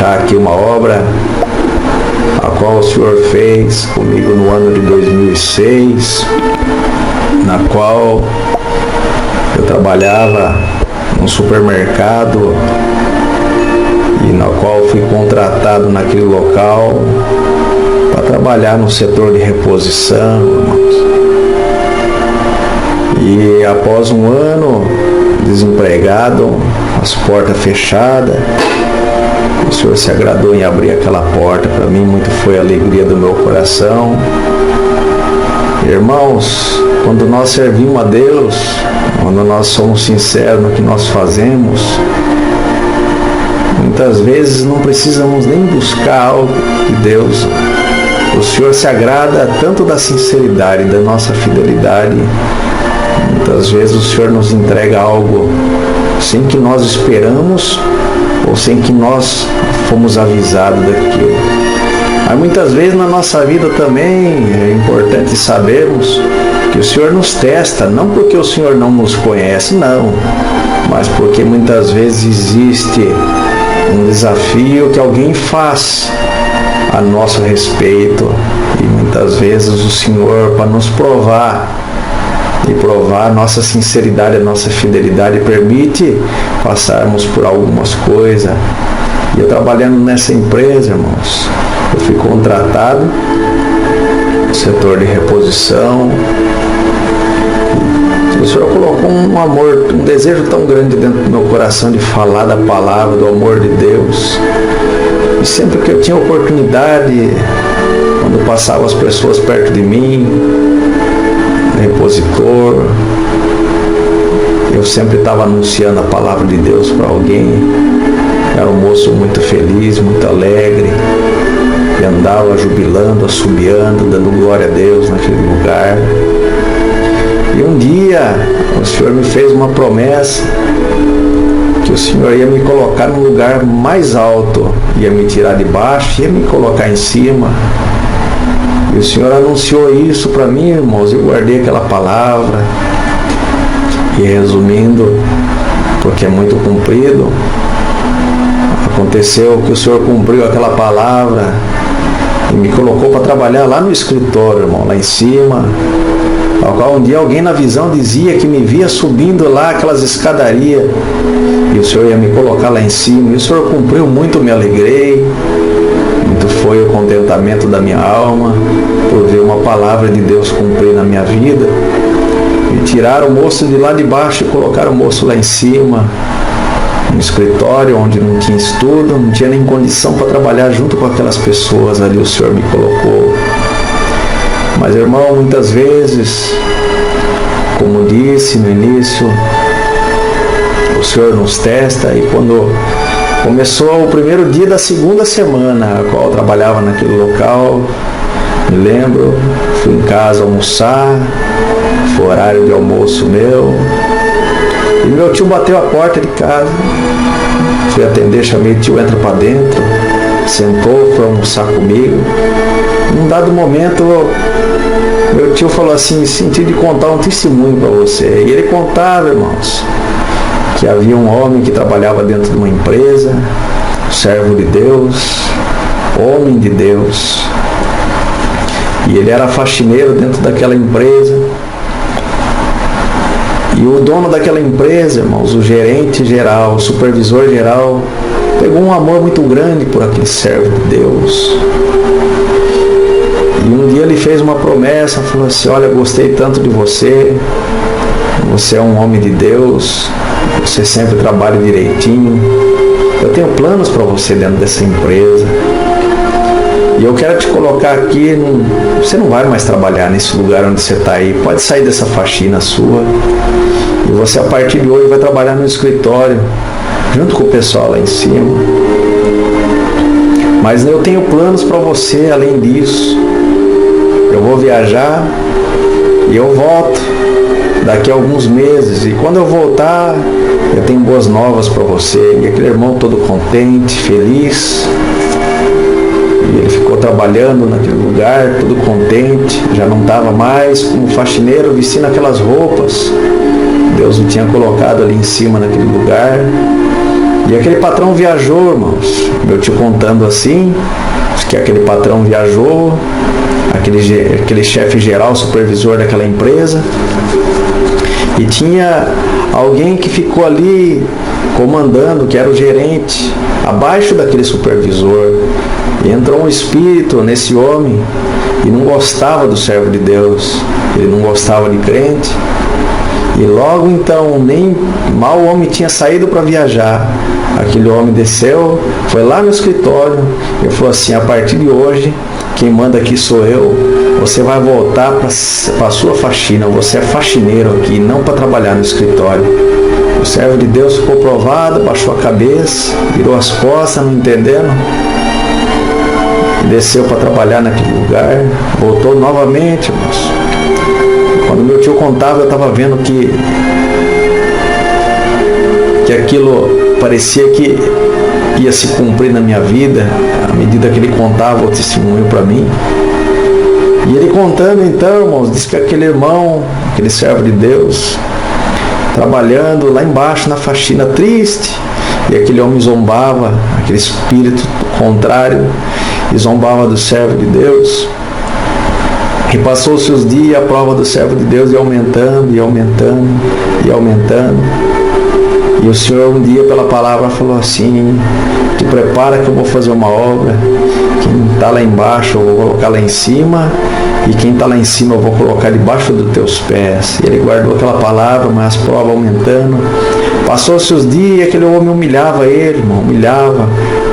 fechar aqui uma obra a qual o Senhor fez comigo no ano de 2006, na qual eu trabalhava num supermercado e na qual fui contratado naquele local para trabalhar no setor de reposição, irmãos. E após um ano desempregado, as portas fechadas, o Senhor se agradou em abrir aquela porta para mim, muito foi a alegria do meu coração. Irmãos, quando nós servimos a Deus, quando nós somos sinceros no que nós fazemos, muitas vezes não precisamos nem buscar algo de Deus. O Senhor se agrada tanto da sinceridade, da nossa fidelidade. Muitas vezes o Senhor nos entrega algo sem que nós esperamos ou sem que nós fomos avisados daquilo. Mas muitas vezes na nossa vida também é importante sabermos que o Senhor nos testa, não porque o Senhor não nos conhece, não, mas porque muitas vezes existe um desafio que alguém faz a nosso respeito, e muitas vezes o Senhor, para nos provar e provar a nossa sinceridade, a nossa fidelidade, permite passarmos por algumas coisas. E eu trabalhando nessa empresa, irmãos, eu fui contratado no setor de reposição. O Senhor colocou um amor, um desejo tão grande dentro do meu coração de falar da palavra, do amor de Deus. E sempre que eu tinha oportunidade, quando passavam as pessoas perto de mim, repositor, eu sempre estava anunciando a palavra de Deus para alguém. Era um moço muito feliz, muito alegre, e andava jubilando, assobiando, dando glória a Deus naquele lugar. E um dia o Senhor me fez uma promessa que o Senhor ia me colocar num lugar mais alto, ia me tirar de baixo, ia me colocar em cima. E o Senhor anunciou isso para mim, irmãos. Eu guardei aquela palavra. E resumindo, porque é muito comprido, aconteceu que o Senhor cumpriu aquela palavra e me colocou para trabalhar lá no escritório, irmão, lá em cima. Ao qual um dia alguém na visão dizia que me via subindo lá aquelas escadarias e o Senhor ia me colocar lá em cima. E o Senhor cumpriu muito, me alegrei. Muito foi o contentamento da minha alma por ver uma palavra de Deus cumprir na minha vida. E tiraram o moço de lá de baixo e colocaram o moço lá em cima, no escritório onde não tinha estudo, não tinha nem condição para trabalhar junto com aquelas pessoas. Ali o Senhor me colocou. Mas, irmão, muitas vezes, como disse no início, o Senhor nos testa. E quando começou o primeiro dia da segunda semana, a qual eu trabalhava naquele local, me lembro, fui em casa almoçar, foi horário de almoço meu, e meu tio bateu a porta de casa. Fui atender, chamei o tio, entra para dentro, sentou, foi almoçar comigo. Num dado momento, meu tio falou assim: senti de contar um testemunho para você. E ele contava, irmãos, que havia um homem que trabalhava dentro de uma empresa, servo de Deus, homem de Deus, e ele era faxineiro dentro daquela empresa. E o dono daquela empresa, irmãos, o gerente geral, o supervisor geral, pegou um amor muito grande por aquele servo de Deus. E um dia ele fez uma promessa, falou assim: olha, gostei tanto de você, você é um homem de Deus, você sempre trabalha direitinho, eu tenho planos para você dentro dessa empresa, e eu quero te colocar aqui, você não vai mais trabalhar nesse lugar onde você está aí, pode sair dessa faxina sua, e você a partir de hoje vai trabalhar no escritório, junto com o pessoal lá em cima. Mas eu tenho planos para você além disso. Eu vou viajar e eu volto daqui a alguns meses, e quando eu voltar eu tenho boas novas para você. E aquele irmão todo contente, feliz, e ele ficou trabalhando naquele lugar todo contente, já não estava mais como faxineiro vestindo aquelas roupas. Deus o tinha colocado ali em cima naquele lugar, E aquele patrão viajou, irmãos. Meu tio contando assim, que aquele patrão viajou, aquele chefe geral, supervisor daquela empresa, e tinha alguém que ficou ali comandando, que era o gerente, abaixo daquele supervisor. E entrou um espírito nesse homem e não gostava do servo de Deus, ele não gostava de crente. E logo então, nem mal o homem tinha saído para viajar, aquele homem desceu, foi lá no escritório e falou assim: a partir de hoje, quem manda aqui sou eu, você vai voltar para a sua faxina, você é faxineiro aqui, não para trabalhar no escritório. O servo de Deus ficou provado, baixou a cabeça, virou as costas, não entendendo, e desceu para trabalhar naquele lugar, voltou novamente, irmãos. Quando meu tio contava, eu estava vendo que aquilo parecia que ia se cumprir na minha vida, à medida que ele contava o testemunho para mim. E ele contando então, irmãos, disse que aquele irmão, aquele servo de Deus, trabalhando lá embaixo na faxina, triste, e aquele homem zombava, aquele espírito contrário, e zombava do servo de Deus. E passou-se os dias, a prova do servo de Deus ia aumentando, ia aumentando, ia aumentando. E o Senhor um dia, pela palavra, falou assim: te prepara que eu vou fazer uma obra. Quem está lá embaixo eu vou colocar lá em cima, e quem está lá em cima eu vou colocar debaixo dos teus pés. E ele guardou aquela palavra, mas as provas aumentando. Passou-se os dias, aquele homem humilhava ele, irmão, humilhava,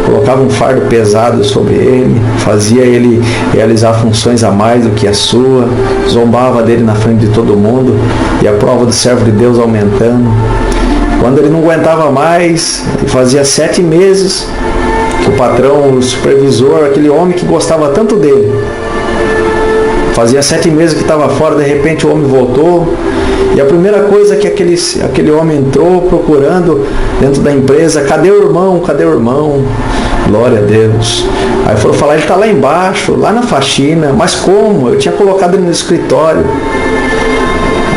colocava um fardo pesado sobre ele, fazia ele realizar funções a mais do que a sua, zombava dele na frente de todo mundo, e a prova do servo de Deus aumentando. Quando ele não aguentava mais, fazia 7 meses que o patrão, o supervisor, aquele homem que gostava tanto dele, fazia 7 meses que estava fora, de repente o homem voltou. E a primeira coisa que aquele homem entrou procurando dentro da empresa: cadê o irmão? Cadê o irmão? Glória a Deus. Aí foram falar: ele está lá embaixo, lá na faxina. Mas como? Eu tinha colocado ele no escritório.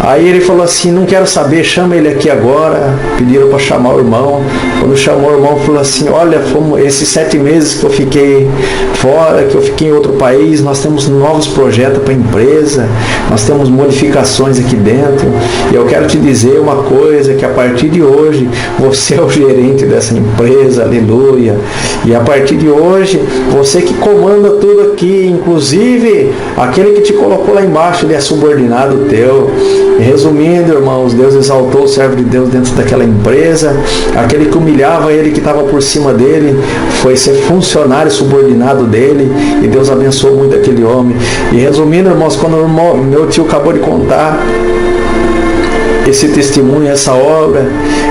Aí ele falou assim: não quero saber, chama ele aqui agora. Pediram para chamar o irmão. Quando chamou o irmão, falou assim: olha, esses 7 meses que eu fiquei fora, que eu fiquei em outro país, nós temos novos projetos para a empresa, nós temos modificações aqui dentro, e eu quero te dizer uma coisa, que a partir de hoje você é o gerente dessa empresa, aleluia, e a partir de hoje você que comanda tudo aqui, inclusive aquele que te colocou lá embaixo, ele é subordinado teu. E resumindo, irmãos, Deus exaltou o servo de Deus dentro daquela empresa. Aquele que humilhava ele, que estava por cima dele, foi ser funcionário subordinado dele, e Deus abençoou muito aquele homem. E resumindo, irmãos, quando meu tio acabou de contar esse testemunho, essa obra,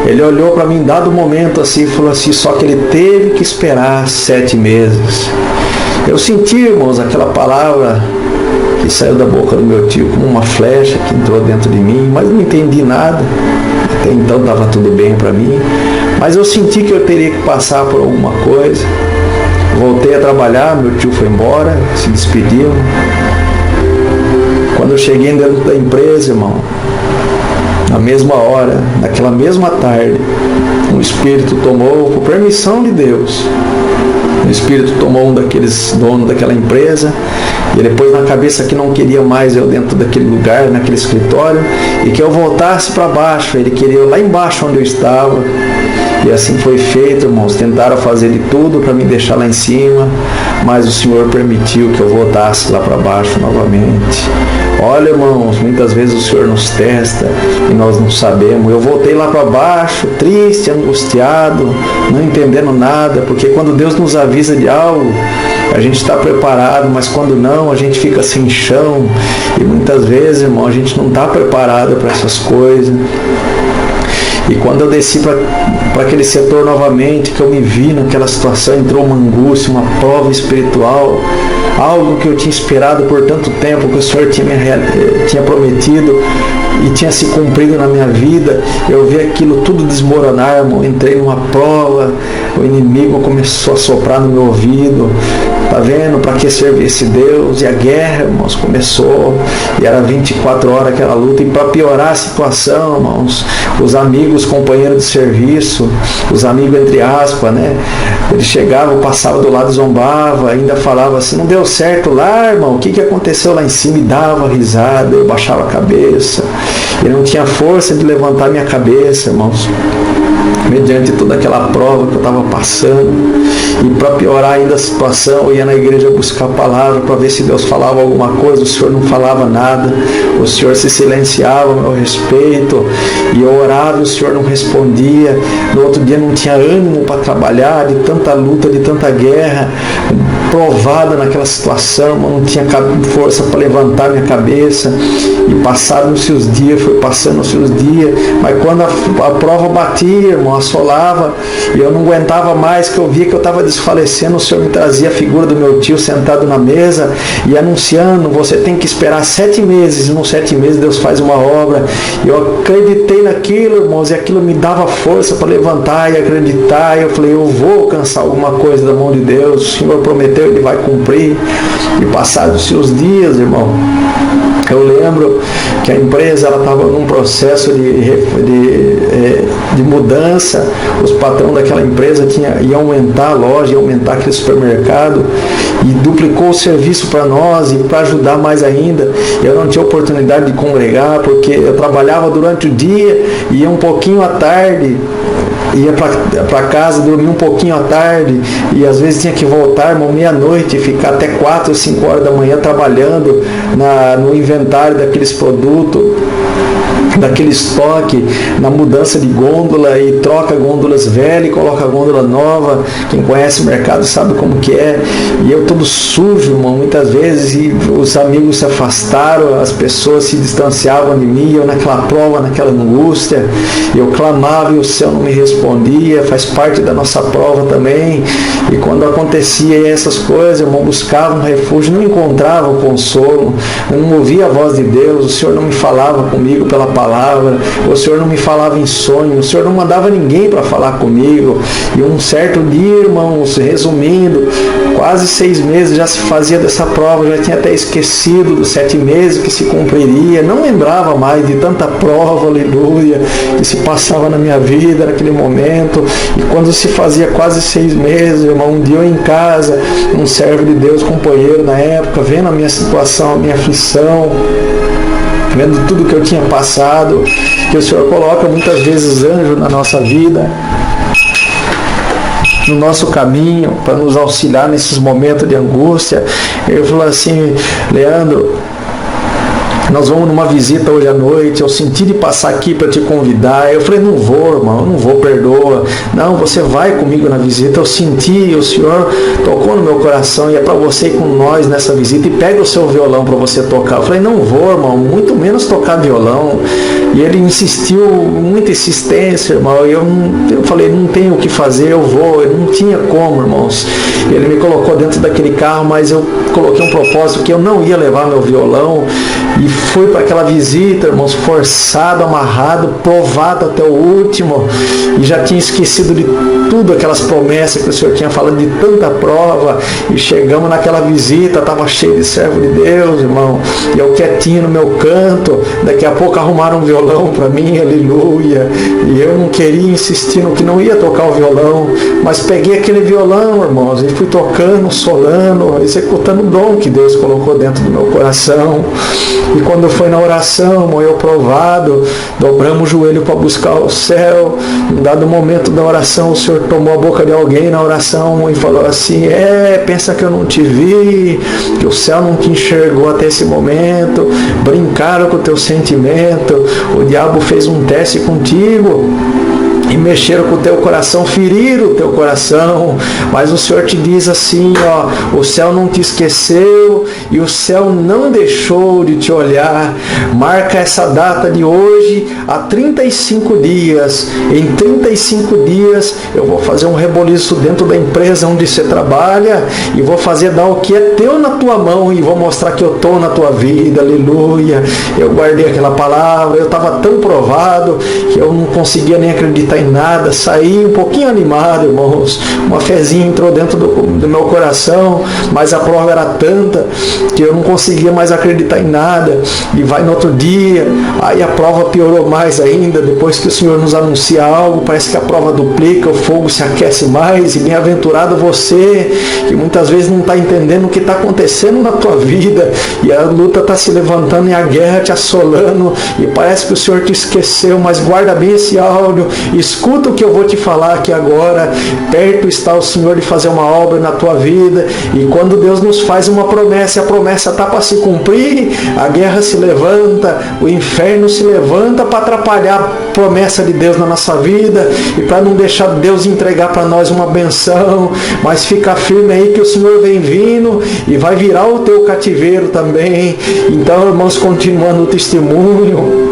ele olhou para mim em dado momento assim e falou assim: só que ele teve que esperar 7 meses. Eu senti, irmãos, aquela palavra que saiu da boca do meu tio como uma flecha que entrou dentro de mim, mas não entendi nada. Até então estava tudo bem para mim, mas eu senti que eu teria que passar por alguma coisa. Voltei a trabalhar, meu tio foi embora, se despediu. Quando eu cheguei dentro da empresa, irmão, na mesma hora, naquela mesma tarde, um espírito tomou, por permissão de Deus, o espírito tomou um daqueles donos daquela empresa, e ele pôs na cabeça que não queria mais eu dentro daquele lugar, naquele escritório, e que eu voltasse para baixo. Ele queria eu lá embaixo onde eu estava. E assim foi feito, irmãos. Tentaram fazer de tudo para me deixar lá em cima, mas o Senhor permitiu que eu voltasse lá para baixo novamente. Olha, irmãos, muitas vezes o Senhor nos testa e nós não sabemos. Eu voltei lá para baixo, triste, angustiado, não entendendo nada, porque quando Deus nos avisa de algo, a gente está preparado, mas quando não, a gente fica sem chão. E muitas vezes, irmão, a gente não está preparado para essas coisas. E quando eu desci para aquele setor novamente, que eu me vi naquela situação, entrou uma angústia, uma prova espiritual, algo que eu tinha esperado por tanto tempo, que o Senhor tinha prometido e tinha se cumprido na minha vida. Eu vi aquilo tudo desmoronar, irmão. Entrei numa prova, o inimigo começou a soprar no meu ouvido, Tá vendo para que servir esse Deus? E a guerra, irmãos, começou, e era 24 horas aquela luta. E para piorar a situação, irmãos, os amigos, companheiros de serviço, os amigos entre aspas, né? Eles chegavam, passavam do lado, zombava, ainda falava assim: não deu certo lá, irmão, o que aconteceu lá em cima? E dava risada, eu baixava a cabeça, e não tinha força de levantar minha cabeça, irmãos, mediante toda aquela prova que eu estava passando. E para piorar ainda a situação, eu ia na igreja buscar a palavra para ver se Deus falava alguma coisa. O Senhor não falava nada, o Senhor se silenciava a meu respeito, e eu orava e o Senhor não respondia. No outro dia não tinha ânimo para trabalhar, de tanta luta, de tanta guerra, provada naquela situação, não tinha força para levantar minha cabeça. E passaram-se os dias, foi passando-se os dias, mas quando a prova batia, irmão, assolava, e eu não aguentava mais, que eu via que eu estava desfalecendo, o Senhor me trazia a figura do meu tio sentado na mesa e anunciando: você tem que esperar 7 meses, e nos 7 meses Deus faz uma obra. E eu acreditei naquilo, irmãos, e aquilo me dava força para levantar e acreditar. E eu falei: eu vou alcançar alguma coisa da mão de Deus, o Senhor prometeu, Ele vai cumprir. E passados-se os dias, irmão, eu lembro que a empresa estava num processo de mudança. Os patrões daquela empresa iam aumentar a loja, iam aumentar aquele supermercado, e duplicou o serviço para nós, e para ajudar mais ainda. Eu não tinha oportunidade de congregar, porque eu trabalhava durante o dia, ia um pouquinho à tarde, ia para casa, dormia um pouquinho à tarde, e às vezes tinha que voltar, irmão, meia-noite, ficar até 4 ou 5 horas da manhã trabalhando no inventário daqueles produtos, daquele estoque, na mudança de gôndola, e troca gôndolas velhas e coloca gôndola nova. Quem conhece o mercado sabe como que é. E eu todo sujo, irmão, muitas vezes, e os amigos se afastaram, as pessoas se distanciavam de mim, eu naquela prova, naquela angústia, eu clamava e o céu não me respondia. Faz parte da nossa prova também. E quando acontecia essas coisas, irmão, buscava um refúgio, não encontrava o consolo, eu não ouvia a voz de Deus, o Senhor não me falava comigo pela palavra, o Senhor não me falava em sonho, o Senhor não mandava ninguém para falar comigo. E um certo dia, irmãos, resumindo, quase 6 meses já se fazia dessa prova, já tinha até esquecido dos 7 meses que se cumpriria, não lembrava mais de tanta prova, aleluia, que se passava na minha vida naquele momento. E quando se fazia quase 6 meses, irmão, um dia eu em casa, um servo de Deus, companheiro na época, vendo a minha situação, a minha aflição, vendo tudo que eu tinha passado, que o Senhor coloca muitas vezes anjos na nossa vida, no nosso caminho, para nos auxiliar nesses momentos de angústia. Ele falou assim: Leandro, nós vamos numa visita hoje à noite, eu senti de passar aqui para te convidar. Eu falei: não vou, irmão, não vou, perdoa. Não, você vai comigo na visita. Eu senti, o Senhor tocou no meu coração, e é para você ir com nós nessa visita, e pega o seu violão para você tocar. Eu falei: não vou, irmão, muito menos tocar violão. E ele insistiu, muita insistência, irmão. Eu falei: não tenho o que fazer, eu vou. Eu não tinha como, irmãos. Ele me colocou dentro daquele carro, mas eu coloquei um propósito que eu não ia levar meu violão. E fui para aquela visita, irmãos, forçado, amarrado, provado até o último, e já tinha esquecido de tudo, aquelas promessas que o Senhor tinha falado, de tanta prova. E chegamos naquela visita, estava cheio de servo de Deus, irmão, e eu quietinho no meu canto. Daqui a pouco arrumaram um violão para mim, aleluia, e eu não queria insistir no que não ia tocar o violão, mas peguei aquele violão, irmãos, e fui tocando, solando, executando o dom que Deus colocou dentro do meu coração. E quando foi na oração, irmão, eu provado, dobramos o joelho para buscar o céu. Em dado momento da oração, o Senhor tomou a boca de alguém na oração e falou assim: pensa que eu não te vi, que o céu não te enxergou até esse momento, brincaram com o teu sentimento, o diabo fez um teste contigo, e mexeram com o teu coração, feriram o teu coração, mas o Senhor te diz assim, o céu não te esqueceu, e o céu não deixou de te olhar. Marca essa data de hoje, há 35 dias, em 35 dias eu vou fazer um reboliço dentro da empresa onde você trabalha, e vou fazer dar o que é teu na tua mão, e vou mostrar que eu estou na tua vida, aleluia. Eu guardei aquela palavra, eu estava tão provado, que eu não conseguia nem acreditar em nada, saí um pouquinho animado, irmãos, uma fezinha entrou dentro do meu coração, mas a prova era tanta que eu não conseguia mais acreditar em nada, e vai no outro dia, aí a prova piorou mais ainda, depois que o Senhor nos anuncia algo, parece que a prova duplica, o fogo se aquece mais, e bem-aventurado você, que muitas vezes não está entendendo o que está acontecendo na tua vida, e a luta está se levantando e a guerra te assolando, e parece que o Senhor te esqueceu, mas guarda bem esse áudio, escuta o que eu vou te falar aqui agora. Perto está o Senhor de fazer uma obra na tua vida, e quando Deus nos faz uma promessa, a promessa está para se cumprir, a guerra se levanta, o inferno se levanta para atrapalhar a promessa de Deus na nossa vida, e para não deixar Deus entregar para nós uma benção. Mas fica firme aí que o Senhor vem vindo e vai virar o teu cativeiro também. Então, irmãos, continuando o testemunho,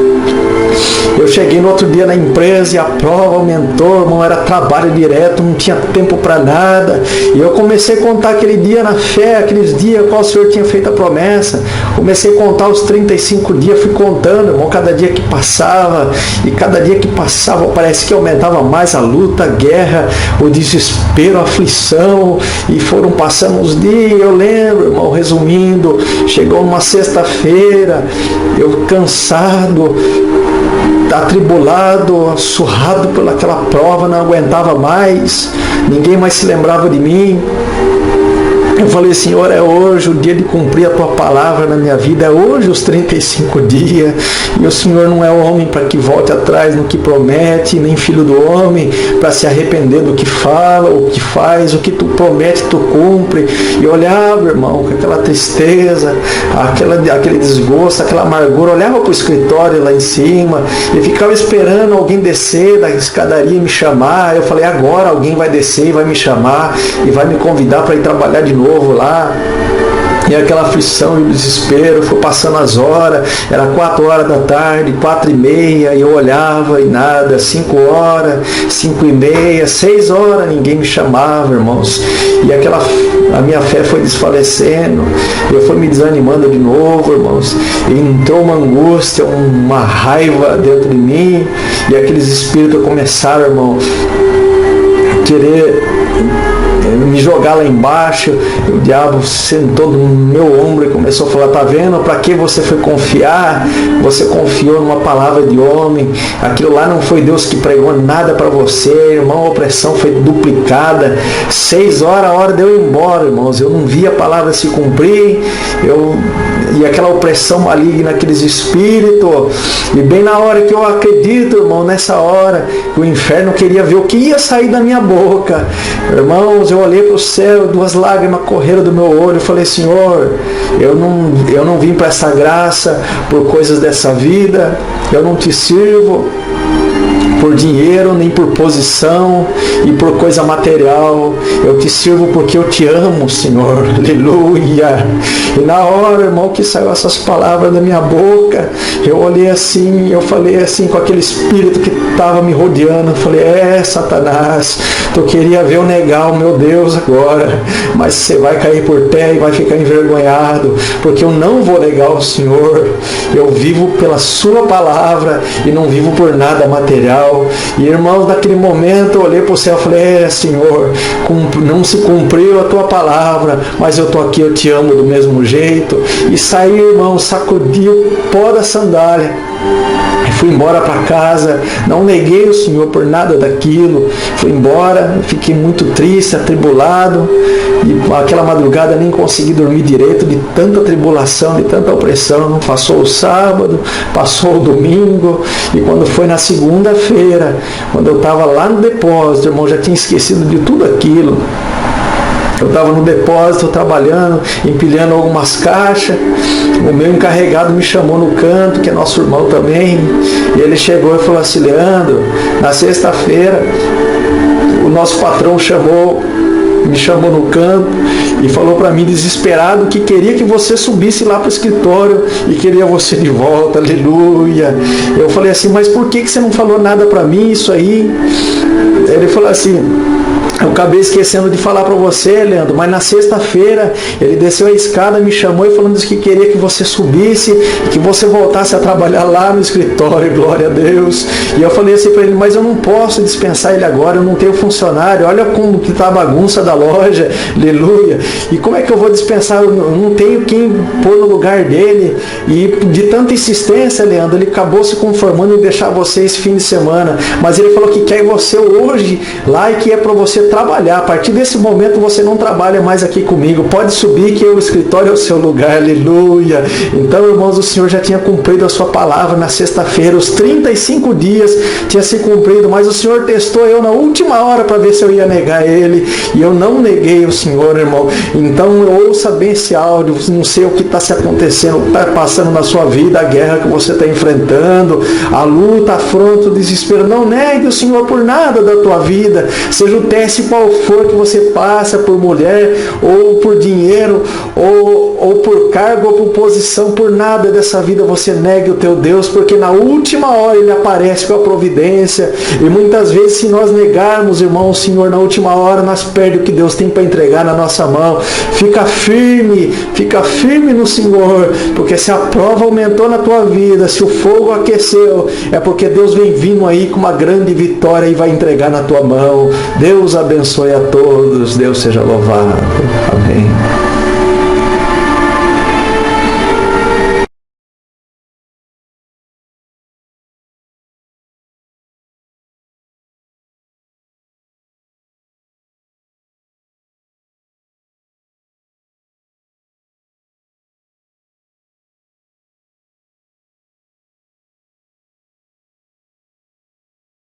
eu cheguei no outro dia na empresa e a prova aumentou, irmão, era trabalho direto, não tinha tempo para nada. E eu comecei a contar aquele dia na fé, aqueles dias qual o Senhor tinha feito a promessa. Comecei a contar os 35 dias, fui contando, irmão, cada dia que passava. E cada dia que passava parece que aumentava mais a luta, a guerra, o desespero, a aflição. E foram passando os dias, eu lembro, irmão, resumindo, chegou uma sexta-feira, eu cansado, atribulado, surrado pelaquela prova, não aguentava mais, ninguém mais se lembrava de mim. Eu falei, Senhor, é hoje o dia de cumprir a Tua palavra na minha vida, é hoje os 35 dias, e o Senhor não é homem para que volte atrás no que promete, nem filho do homem para se arrepender do que fala, ou que faz, o que Tu promete, Tu cumpre. E eu olhava, irmão, com aquela tristeza, aquele desgosto, aquela amargura, olhava para o escritório lá em cima, e ficava esperando alguém descer da escadaria e me chamar. Eu falei, agora alguém vai descer e vai me chamar, e vai me convidar para ir trabalhar de novo lá. E aquela aflição e o desespero, foi passando as horas, era 4 horas da tarde, 4h30, e eu olhava e nada, 5 horas, 5h30, 6 horas, ninguém me chamava, irmãos. E a minha fé foi desfalecendo, eu fui me desanimando de novo, irmãos. E entrou uma angústia, uma raiva dentro de mim, e aqueles espíritos começaram, irmão, a querer me jogar lá embaixo. O diabo sentou no meu ombro e começou a falar, tá vendo? Para que você foi confiar? Você confiou numa palavra de homem, aquilo lá não foi Deus que pregou nada para você, irmão, a opressão foi duplicada. 6 horas, a hora de eu ir embora, irmãos, eu não vi a palavra se cumprir, e aquela opressão maligna, aqueles espíritos, e bem na hora que eu acredito, irmão, nessa hora, o inferno queria ver o que ia sair da minha boca. Irmãos, eu olhei para o céu, 2 lágrimas correram do meu olho, eu falei, Senhor, eu não vim para essa graça por coisas dessa vida, eu não te sirvo por dinheiro, nem por posição e por coisa material. Eu te sirvo porque eu te amo, Senhor. Aleluia. E na hora, irmão, que saiu essas palavras da minha boca, eu olhei assim, eu falei assim com aquele espírito que estava me rodeando, eu falei, Satanás, tu queria ver eu negar o meu Deus agora, mas você vai cair por terra e vai ficar envergonhado, porque eu não vou negar o Senhor. Eu vivo pela sua palavra e não vivo por nada material. E, irmãos, naquele momento eu olhei para o céu e falei, Senhor, não se cumpriu a tua palavra, mas eu estou aqui, eu te amo do mesmo jeito. E saí, irmão, sacudi o pó da sandália, fui embora para casa, não neguei o Senhor por nada daquilo, fui embora, fiquei muito triste, atribulado, e aquela madrugada nem consegui dormir direito de tanta tribulação, de tanta opressão. Passou o sábado, passou o domingo, e quando foi na segunda-feira, quando eu estava lá no depósito, irmão, já tinha esquecido de tudo aquilo. Eu estava no depósito trabalhando, empilhando algumas caixas. O meu encarregado me chamou no canto, que é nosso irmão também. E ele chegou e falou assim, Leandro, na sexta-feira, o nosso patrão me chamou no canto e falou para mim, desesperado, que queria que você subisse lá para o escritório e queria você de volta. Aleluia. Eu falei assim, mas por que você não falou nada para mim isso aí? Ele falou assim, Eu acabei esquecendo de falar para você, Leandro, mas na sexta-feira ele desceu a escada, me chamou e falando que queria que você subisse, que você voltasse a trabalhar lá no escritório, glória a Deus. E eu falei assim para ele, mas eu não posso dispensar ele agora, eu não tenho funcionário, olha como que está a bagunça da loja, aleluia. E como é que eu vou dispensar? Eu não tenho quem pôr no lugar dele. E de tanta insistência, Leandro, ele acabou se conformando em deixar você esse fim de semana. Mas ele falou que quer você hoje lá e que é para você trabalhar. A partir desse momento você não trabalha mais aqui comigo. Pode subir que o escritório é o seu lugar. Aleluia. Então, irmãos, o Senhor já tinha cumprido a sua palavra na sexta-feira. Os 35 dias tinha se cumprido, mas o Senhor testou eu na última hora para ver se eu ia negar ele. E eu não neguei o Senhor, irmão. Então, ouça bem esse áudio. Não sei o que está se acontecendo, o que está passando na sua vida, a guerra que você está enfrentando, a luta, a afronta, o desespero. Não negue o Senhor por nada da tua vida. Seja o teste qual for que você passa, por mulher, ou por dinheiro, ou por cargo, ou por posição, por nada dessa vida você negue o teu Deus, porque na última hora ele aparece com a providência. E muitas vezes, se nós negarmos, irmão, o Senhor, na última hora nós perdemos o que Deus tem para entregar na nossa mão. Fica firme no Senhor, porque se a prova aumentou na tua vida, se o fogo aqueceu, é porque Deus vem vindo aí com uma grande vitória e vai entregar na tua mão. Deus abençoe a todos, Deus seja louvado. Amém.